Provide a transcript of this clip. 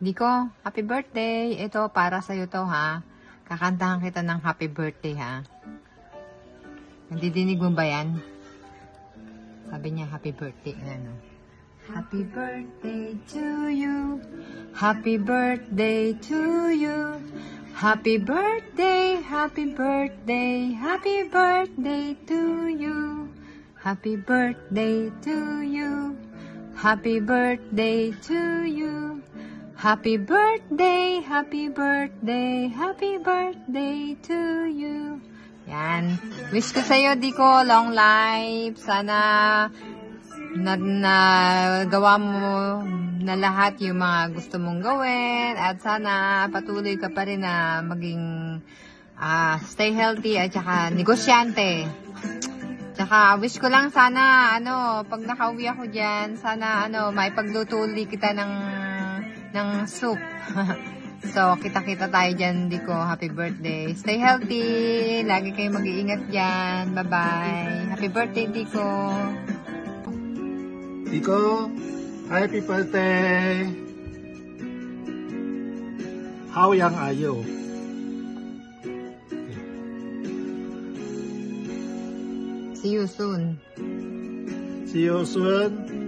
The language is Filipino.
Diko, happy birthday. Ito, para sa'yo to, ha? Kakantahan kita ng happy birthday, ha? Nandidinig mo ba yan? Sabi niya, happy birthday. Ano? Happy birthday to you. Happy birthday to you. Happy birthday, happy birthday, happy birthday to you. Happy birthday to you. Happy birthday to you. Happy birthday, happy birthday, happy birthday to you. Yan. Wish ko sa'yo, Diko, long life. Sana gawa mo na lahat yung mga gusto mong gawin. At sana patuloy ka pa rin na maging stay healthy at saka negosyante. Tsaka wish ko lang sana, pag nakauwi ako dyan, sana, maipagluto ulit kita ng soup. So, kita-kita tayo dyan, Diko. Happy birthday. Stay healthy. Lagi kayo mag-iingat dyan. Bye-bye. Happy birthday, Diko. Diko, happy birthday. How young are you? See you soon. See you soon.